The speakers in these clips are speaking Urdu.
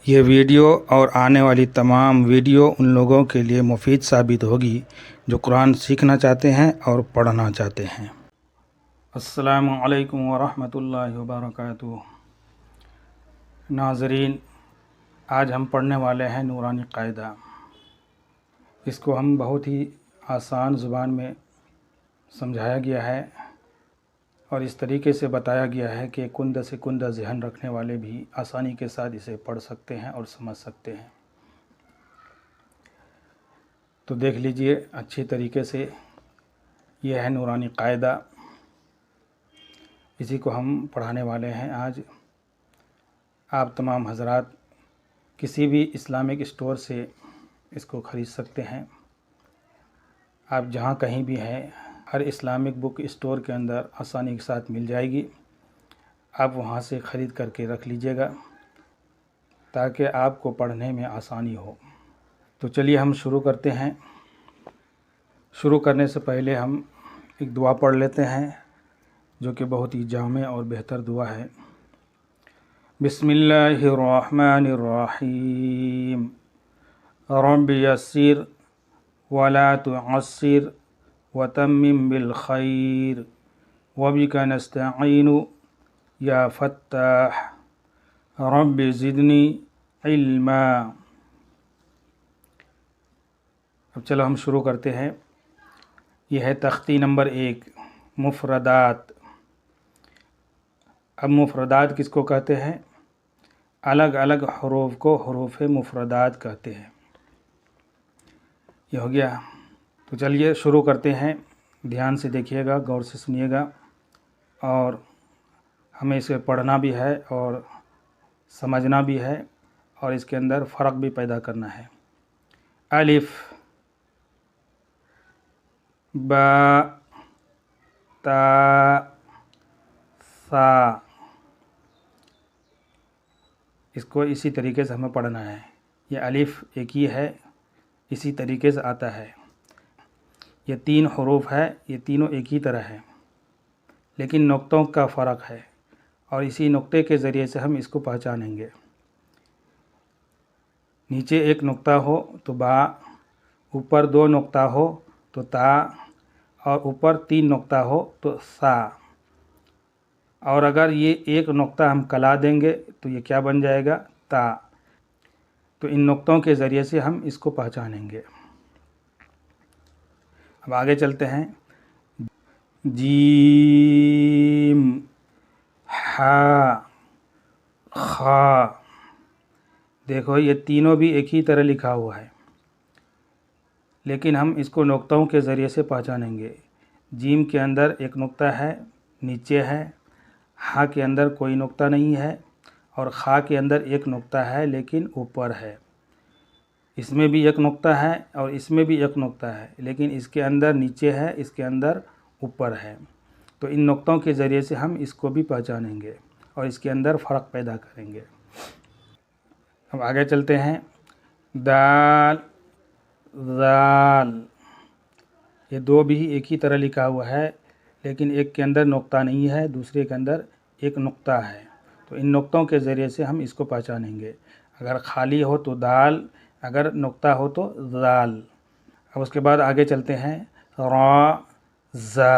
یہ ویڈیو اور آنے والی تمام ویڈیو ان لوگوں کے لیے مفید ثابت ہوگی جو قرآن سیکھنا چاہتے ہیں اور پڑھنا چاہتے ہیں۔ السلام علیکم ورحمۃ اللہ وبرکاتہ۔ ناظرین، آج ہم پڑھنے والے ہیں نورانی قاعدہ۔ اس کو ہم بہت ہی آسان زبان میں سمجھایا گیا ہے اور اس طریقے سے بتایا گیا ہے کہ کندہ سے کندہ ذہن رکھنے والے بھی آسانی کے ساتھ اسے پڑھ سکتے ہیں اور سمجھ سکتے ہیں۔ تو دیکھ لیجئے اچھی طریقے سے، یہ ہے نورانی قاعدہ، اسی کو ہم پڑھانے والے ہیں آج۔ آپ تمام حضرات کسی بھی اسلامک اسٹور سے اس کو خرید سکتے ہیں۔ آپ جہاں کہیں بھی ہیں، ہر اسلامک بک اسٹور کے اندر آسانی کے ساتھ مل جائے گی۔ آپ وہاں سے خرید کر کے رکھ لیجئے گا تاکہ آپ کو پڑھنے میں آسانی ہو۔ تو چلیے ہم شروع کرتے ہیں۔ شروع کرنے سے پہلے ہم ایک دعا پڑھ لیتے ہیں جو کہ بہت ہی جامع اور بہتر دعا ہے۔ بسم اللہ الرحمن الرحیم، رب یسر ولا تعسر وتمم بالخیر وبک نستعین یا فتاح رب زدنی علما۔ اب چلو ہم شروع کرتے ہیں۔ یہ ہے تختی نمبر 1، مفردات۔ اب مفردات کس کو کہتے ہیں؟ الگ الگ حروف کو حروف مفردات کہتے ہیں۔ یہ ہو گیا۔ تو چلیے شروع کرتے ہیں۔ دھیان سے دیکھیے گا، غور سے سنیے گا، اور ہمیں اسے پڑھنا بھی ہے اور سمجھنا بھی ہے اور اس کے اندر فرق بھی پیدا کرنا ہے۔ الف، با، تا، سا، اس کو اسی طریقے سے ہمیں پڑھنا ہے۔ یہ الف ایک ہی ہے، اسی طریقے سے آتا ہے۔ یہ 3 حروف ہے، یہ تینوں ایک ہی طرح ہے، لیکن نقطوں کا فرق ہے، اور اسی نقطے کے ذریعے سے ہم اس کو پہچانیں گے۔ نیچے ایک نقطہ ہو تو با، اوپر 2 نقطہ ہو تو تا، اور اوپر 3 نقطہ ہو تو سا۔ اور اگر یہ ایک نقطہ ہم کلا دیں گے تو یہ کیا بن جائے گا؟ تا۔ تو ان نقطوں کے ذریعے سے ہم اس کو پہچانیں گے۔ اب آگے چلتے ہیں۔ جیم، ہا، خا۔ دیکھو یہ تینوں بھی ایک ہی طرح لکھا ہوا ہے، لیکن ہم اس کو نقطوں کے ذریعے سے پہچانیں گے۔ جیم کے اندر ایک نقطہ ہے، نیچے ہے۔ ہا کے اندر کوئی نقطہ نہیں ہے، اور خا کے اندر ایک نقطہ ہے لیکن اوپر ہے۔ اس میں بھی ایک نقطہ ہے اور اس میں بھی ایک نقطہ ہے، لیکن اس کے اندر نیچے ہے، اس کے اندر اوپر ہے۔ تو ان نقطوں کے ذریعے سے ہم اس کو بھی پہچانیں گے اور اس کے اندر فرق پیدا کریں گے۔ اب آگے چلتے ہیں۔ دال، ذال، یہ 2 بھی ایک ہی طرح لکھا ہوا ہے، لیکن ایک کے اندر نقطہ نہیں ہے، دوسرے کے اندر ایک نقطہ ہے۔ تو ان نقطوں کے ذریعے سے ہم اس کو پہچانیں گے۔ اگر خالی ہو تو دال، اگر نقطہ ہو تو ذال۔ اب اس کے بعد آگے چلتے ہیں۔ را، زا،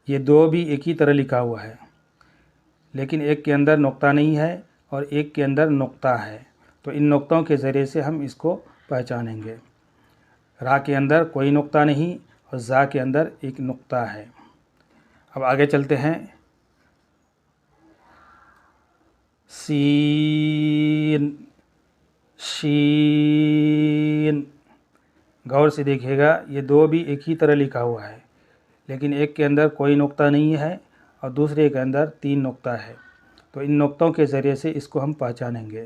یہ 2 بھی ایک ہی طرح لکھا ہوا ہے، لیکن ایک کے اندر نقطہ نہیں ہے اور ایک کے اندر نقطہ ہے۔ تو ان نقطوں کے ذریعے سے ہم اس کو پہچانیں گے۔ را کے اندر کوئی نقطہ نہیں اور زا کے اندر ایک نقطہ ہے۔ اب آگے چلتے ہیں۔ سین، شین، غور سے دیکھیے گا، یہ 2 بھی ایک ہی طرح لکھا ہوا ہے، لیکن ایک کے اندر کوئی نقطہ نہیں ہے اور دوسرے کے اندر 3 نقطہ ہے۔ تو ان نقطوں کے ذریعے سے اس کو ہم پہچانیں گے۔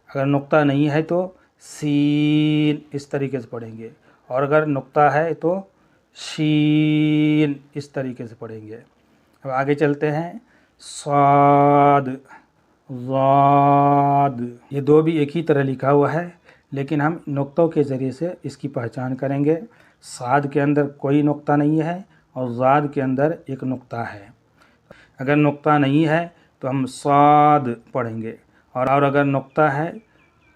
اگر نقطہ نہیں ہے تو سین اس طریقے سے پڑھیں گے، اور اگر نقطہ ہے تو شین اس طریقے سے پڑھیں گے۔ اب آگے چلتے ہیں۔ صاد، ضاد، یہ 2 بھی ایک ہی طرح لکھا ہوا ہے، لیکن ہم نقطوں کے ذریعے سے اس کی پہچان کریں گے۔ صاد کے اندر کوئی نقطہ نہیں ہے اور ضاد کے اندر ایک نقطہ ہے۔ اگر نقطہ نہیں ہے تو ہم صاد پڑھیں گے، اور اگر نقطہ ہے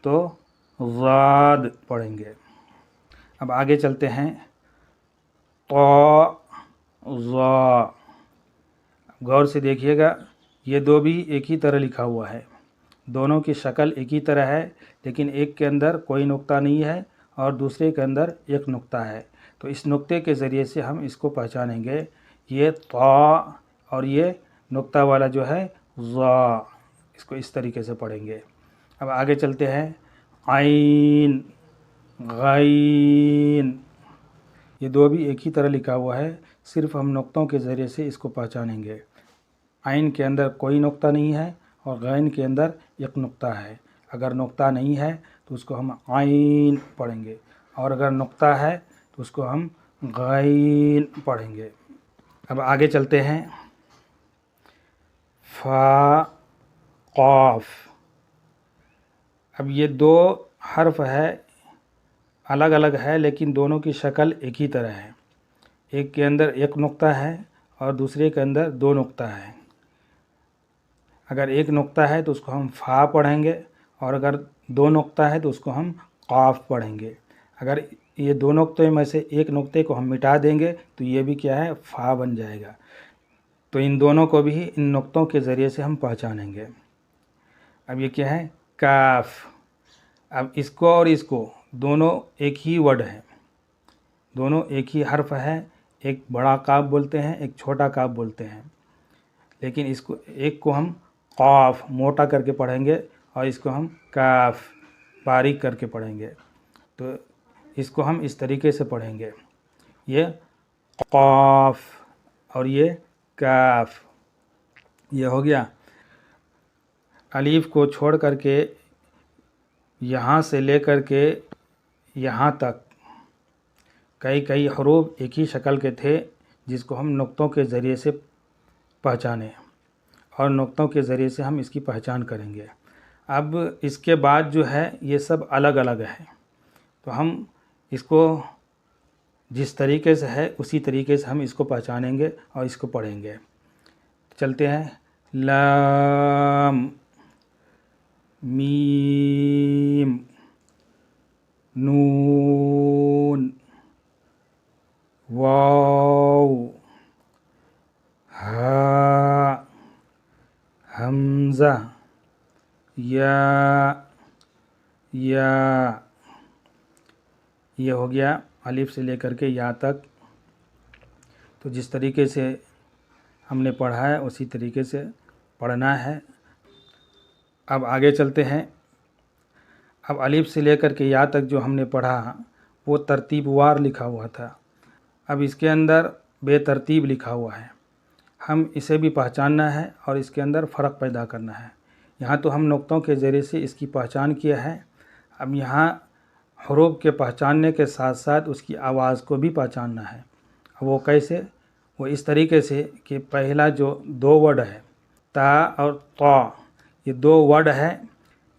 تو ضاد پڑھیں گے۔ اب آگے چلتے ہیں، طا ظا، غور سے دیکھیے گا، یہ دو بھی ایک ہی طرح لکھا ہوا ہے، دونوں کی شکل ایک ہی طرح ہے، لیکن ایک کے اندر کوئی نقطہ نہیں ہے اور دوسرے کے اندر ایک نقطہ ہے۔ تو اس نقطے کے ذریعے سے ہم اس کو پہچانیں گے، یہ طا اور یہ نقطہ والا جو ہے ظا، اس کو اس طریقے سے پڑھیں گے۔ اب آگے چلتے ہیں، عین غین، یہ دو بھی ایک ہی طرح لکھا ہوا ہے، صرف ہم نقطوں کے ذریعے سے اس کو پہچانیں گے۔ عین کے اندر کوئی نقطہ نہیں ہے اور غین کے اندر ایک نقطہ ہے۔ اگر نقطہ نہیں ہے تو اس کو ہم عین پڑھیں گے، اور اگر نقطہ ہے تو اس کو ہم غین پڑھیں گے۔ اب آگے چلتے ہیں، فا قاف، اب یہ دو حرف ہے، الگ الگ ہے لیکن دونوں کی شکل ایک ہی طرح ہے، ایک کے اندر ایک نقطہ ہے اور دوسرے کے اندر دو نقطہ ہے۔ اگر ایک نقطہ ہے تو اس کو ہم فا پڑھیں گے، اور اگر دو نقطہ ہے تو اس کو ہم قاف پڑھیں گے۔ اگر یہ دو نقطے میں سے ایک نقطے کو ہم مٹا دیں گے تو یہ بھی کیا ہے، فا بن جائے گا۔ تو ان دونوں کو بھی ان نقطوں کے ذریعے سے ہم پہچانیں گے۔ اب یہ کیا ہے، کاف، اب اس کو اور اس کو دونوں ایک ہی ورڈ ہے، دونوں ایک ہی حرف ہے، ایک بڑا کاف بولتے ہیں، ایک چھوٹا کاف بولتے ہیں، لیکن اس کو ایک کو ہم قاف موٹا کر کے پڑھیں گے اور اس کو ہم کاف باریک کر کے پڑھیں گے۔ تو اس کو ہم اس طریقے سے پڑھیں گے، یہ قاف اور یہ کاف، یہ ہو گیا۔ الف کو چھوڑ کر کے یہاں سے لے کر کے یہاں تک کئی حروف ایک ہی شکل کے تھے، جس کو ہم نقطوں کے ذریعے سے پہچانے، اور نقطوں کے ذریعے سے ہم اس کی پہچان کریں گے۔ اب اس کے بعد جو ہے یہ سب الگ الگ ہے، تو ہم اس کو جس طریقے سے ہے اسی طریقے سے ہم اس کو پہچانیں گے اور اس کو پڑھیں گے۔ چلتے ہیں، لام، میم، نون، واو، ہاء، حمزہ، یا، یہ ہو گیا الف سے لے کر کے یا تک۔ تو جس طریقے سے ہم نے پڑھا ہے اسی طریقے سے پڑھنا ہے۔ اب آگے چلتے ہیں، اب الف سے لے کر کے یا تک جو ہم نے پڑھا وہ ترتیب وار لکھا ہوا تھا، اب اس کے اندر بے ترتیب لکھا ہوا ہے، ہم اسے بھی پہچاننا ہے اور اس کے اندر فرق پیدا کرنا ہے۔ یہاں تو ہم نقطوں کے ذریعے سے اس کی پہچان کیا ہے، اب یہاں حروف کے پہچاننے کے ساتھ ساتھ اس کی آواز کو بھی پہچاننا ہے۔ وہ کیسے؟ وہ اس طریقے سے کہ پہلا جو دو ورڈ ہے تا اور طا، یہ دو ورڈ ہے،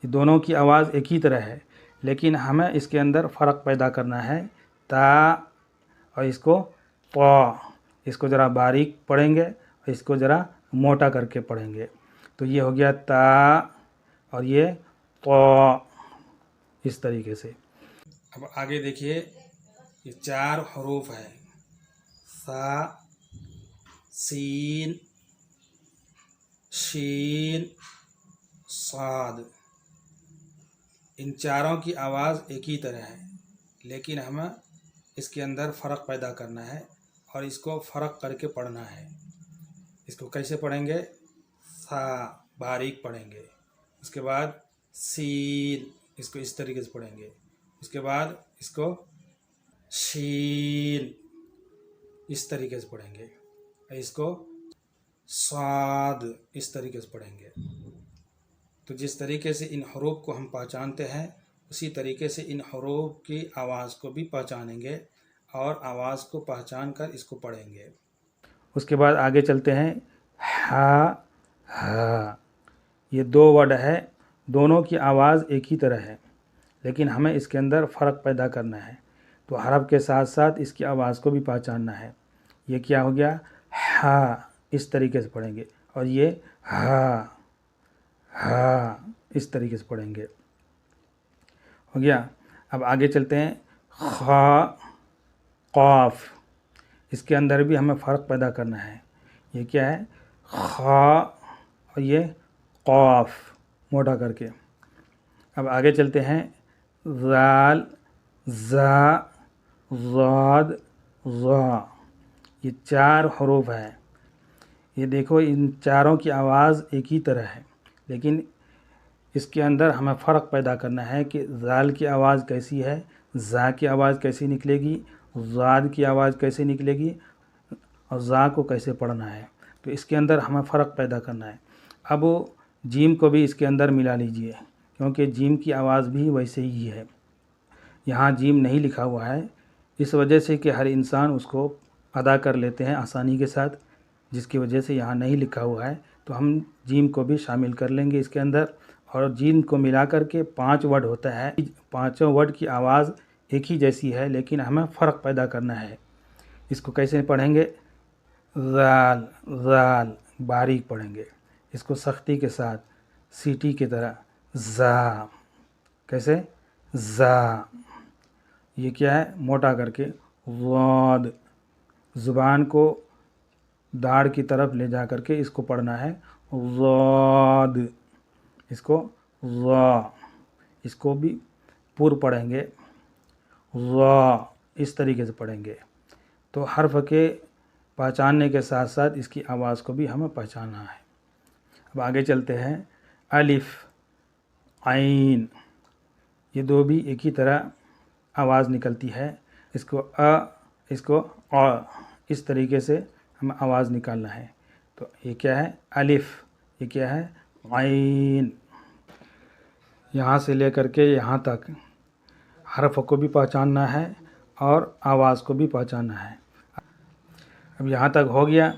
یہ دونوں کی آواز ایک ہی طرح ہے، لیکن ہمیں اس کے اندر فرق پیدا کرنا ہے۔ تا اور اس کو طا، اس کو ذرا باریک پڑھیں گے اور اس کو ذرا موٹا کر کے پڑھیں گے۔ تو یہ ہو گیا تا اور یہ طا، اس طریقے سے۔ اب آگے دیکھیے، یہ چار حروف ہے، ثا، سین، شین، صاد، ان چاروں کی آواز ایک ہی طرح ہے، لیکن ہمیں اس کے اندر فرق پیدا کرنا ہے اور اس کو فرق کر کے پڑھنا ہے۔ اس کو کیسے پڑھیں گے؟ ثا باریک پڑھیں گے، اس کے بعد سین، اس کو اس طریقے سے پڑھیں گے، اس کے بعد اس کو شین، اس طریقے سے پڑھیں گے، اس کو صاد، اس طریقے سے پڑھیں گے۔ تو جس طریقے سے ان حروف کو ہم پہچانتے ہیں اسی طریقے سے ان حروف کی آواز کو بھی پہچانیں گے اور آواز کو پہچان کر اس کو پڑھیں گے۔ اس کے بعد آگے چلتے ہیں، ہا، ہا، یہ دو ورڈ ہے، دونوں کی آواز ایک ہی طرح ہے، لیکن ہمیں اس کے اندر فرق پیدا کرنا ہے، تو حرف کے ساتھ ساتھ اس کی آواز کو بھی پہچاننا ہے۔ یہ کیا ہو گیا، ہا، اس طریقے سے پڑھیں گے، اور یہ ہا، ہا، اس طریقے سے پڑھیں گے. ہو گیا. اب آگے چلتے ہیں. خا قاف، اس کے اندر بھی ہمیں فرق پیدا کرنا ہے. یہ کیا ہے؟ خا اور یہ قاف موٹا کر کے. اب آگے چلتے ہیں. ذال، زا، ضاد، ظا، یہ 4 حروف ہیں. یہ دیکھو ان چاروں کی آواز ایک ہی طرح ہے، لیکن اس کے اندر ہمیں فرق پیدا کرنا ہے کہ ذال کی آواز کیسی ہے، زا کی آواز کیسی نکلے گی، ضاد کی آواز کیسے نکلے گی، اور زا کو کیسے پڑھنا ہے. تو اس کے اندر ہمیں فرق پیدا کرنا ہے. اب جیم کو بھی اس کے اندر ملا لیجئے، کیونکہ جیم کی آواز بھی ویسے ہی ہے. یہاں جیم نہیں لکھا ہوا ہے، اس وجہ سے کہ ہر انسان اس کو ادا کر لیتے ہیں آسانی کے ساتھ، جس کی وجہ سے یہاں نہیں لکھا ہوا ہے. تو ہم جیم کو بھی شامل کر لیں گے اس کے اندر، اور جیم کو ملا کر کے 5 ورڈ ہوتا ہے. 5 ورڈ کی آواز ایک ہی جیسی ہے، لیکن ہمیں فرق پیدا کرنا ہے. اس کو کیسے پڑھیں گے؟ ذال، ذال باریک پڑھیں گے، اس کو سختی کے ساتھ سیٹی کی طرح. زا، کیسے؟ زا. یہ کیا ہے؟ موٹا کر کے. ضاد، زبان کو داڑھ کی طرف لے جا کر کے اس کو پڑھنا ہے. ضاد، اس کو ضا، اس کو بھی پر پڑھیں گے. ضا، اس طریقے سے پڑھیں گے. تو حرف کے پہچاننے کے ساتھ ساتھ اس کی آواز کو بھی ہمیں پہچاننا ہے. اب آگے چلتے ہیں. الف، عین، یہ 2 بھی ایک ہی طرح آواز نکلتی ہے. اس کو اس کو اس طریقے سے ہمیں آواز نکالنا ہے. تو یہ کیا ہے؟ الف. یہ کیا ہے؟ عین. یہاں سے لے کر کے یہاں تک حرف کو بھی پہچاننا ہے اور آواز کو بھی پہچاننا ہے. اب یہاں تک ہو گیا.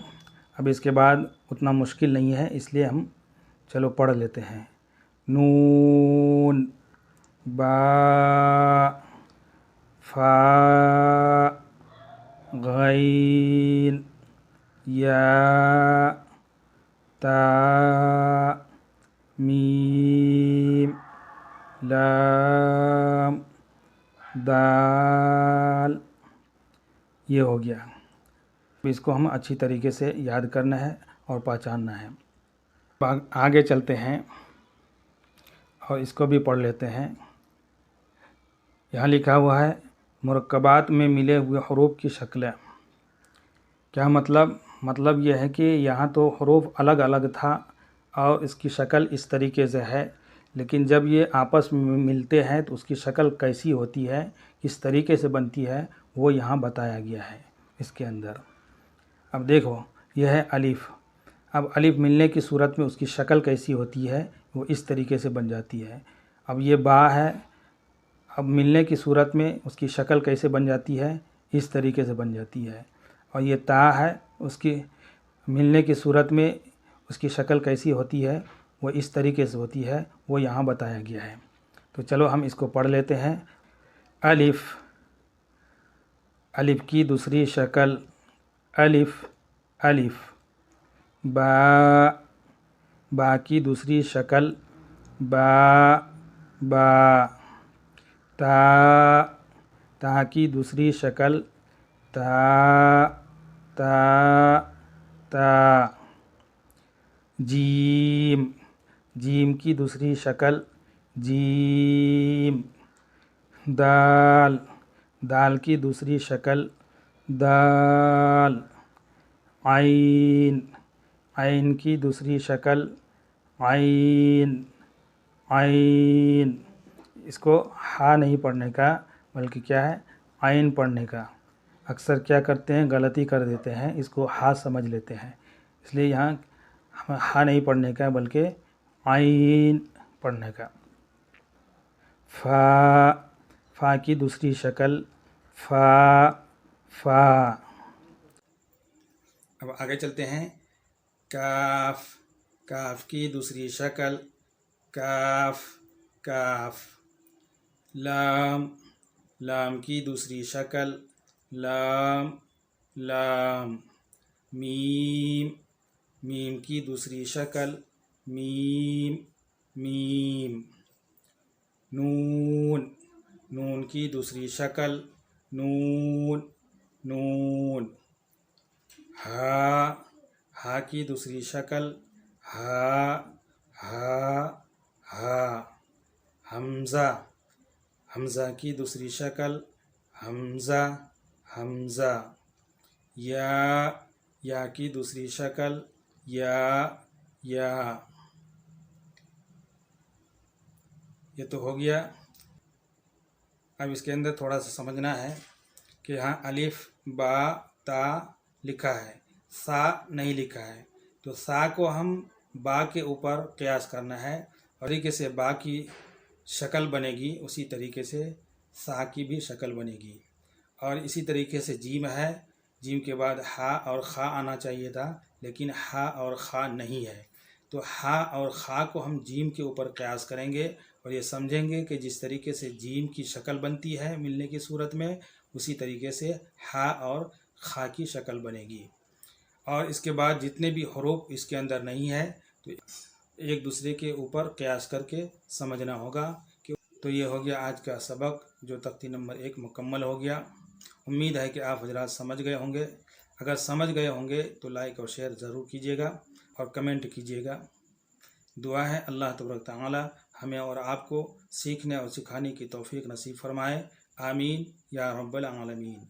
اب اس کے بعد اتنا مشکل نہیں ہے، اس لیے ہم چلو پڑھ لیتے ہیں. نون، با، فا، غین، یا، تا، میم، لام، دال. یہ ہو گیا. اس کو ہم اچھی طریقے سے یاد کرنا ہے اور پہچاننا ہے. آگے چلتے ہیں اور اس کو بھی پڑھ لیتے ہیں. یہاں لکھا ہوا ہے مرکبات میں ملے ہوئے حروف کی شکلیں. کیا مطلب؟ مطلب یہ ہے کہ یہاں تو حروف الگ الگ تھا اور اس کی شکل اس طریقے سے ہے، لیکن جب یہ آپس میں ملتے ہیں تو اس کی شکل کیسی ہوتی ہے، کس طریقے سے بنتی ہے، وہ یہاں بتایا گیا ہے اس کے اندر. اب دیکھو، یہ ہے الف. اب الف ملنے کی صورت میں اس کی شکل کیسی ہوتی ہے، وہ اس طریقے سے بن جاتی ہے. اب یہ با ہے، اب ملنے کی صورت میں اس کی شکل کیسے بن جاتی ہے، اس طریقے سے بن جاتی ہے. اور یہ تا ہے، اس کی ملنے کی صورت میں اس کی شکل کیسی ہوتی ہے، وہ اس طریقے سے ہوتی ہے، وہ یہاں بتایا گیا ہے. تو چلو ہم اس کو پڑھ لیتے ہیں. الف، الف کی دوسری شکل الف، الف. با، با کی دوسری شکل با، با. تا، تا کی دوسری شکل تا، تا، تا. جیم، جیم کی دوسری شکل جیم. دال، دال کی دوسری شکل دال. عین، عین کی دوسری شکل عین، عین. اس کو ہا نہیں پڑھنے کا بلکہ کیا ہے؟ عین پڑھنے کا. اکثر کیا کرتے ہیں؟ غلطی کر دیتے ہیں، اس کو ہا سمجھ لیتے ہیں، اس لیے یہاں ہمیں ہا نہیں پڑھنے کا بلکہ عین پڑھنے کا. فا، فا کی دوسری شکل فا، فا. اب آگے چلتے ہیں. کاف، کاف کی دوسری شکل کاف، کاف. لام، لام کی دوسری شکل لام، لام. میم، میم کی دوسری شکل میم، میم. نون، نون کی دوسری شکل نون نون. ہا، ہا کی دوسری شکل ہا ہا ہا. حمزہ، حمزہ کی دوسری شکل حمزہ حمزہ. یا، یا کی دوسری شکل یا یا. یہ تو ہو گیا. اب اس کے اندر تھوڑا سا سمجھنا ہے کہ ہاں الف با تا لکھا ہے، سا نہیں لکھا ہے، تو سا کو ہم با کے اوپر قیاس کرنا ہے، اور طریقے سے با کی شکل بنے گی اسی طریقے سے سا کی بھی شکل بنے گی. اور اسی طریقے سے جیم ہے، جیم کے بعد ہا اور خا آنا چاہیے تھا، لیکن ہا اور خا نہیں ہے، تو ہا اور خا کو ہم جیم کے اوپر قیاس کریں گے، اور یہ سمجھیں گے کہ جس طریقے سے جیم کی شکل بنتی ہے ملنے کی صورت میں، اسی طریقے سے ہا اور خا کی شکل بنے گی. اور اس کے بعد جتنے بھی حروف اس کے اندر نہیں ہے تو ایک دوسرے کے اوپر قیاس کر کے سمجھنا ہوگا. تو یہ ہو گیا آج کا سبق، جو تختی نمبر 1 مکمل ہو گیا. امید ہے کہ آپ حضرات سمجھ گئے ہوں گے. اگر سمجھ گئے ہوں گے تو لائک اور شیئر ضرور کیجیے گا اور کمنٹ کیجیے گا. دعا ہے اللہ تبارک تعالی ہمیں اور آپ کو سیکھنے اور سکھانے کی توفیق نصیب فرمائے. آمین یا رب العالمین.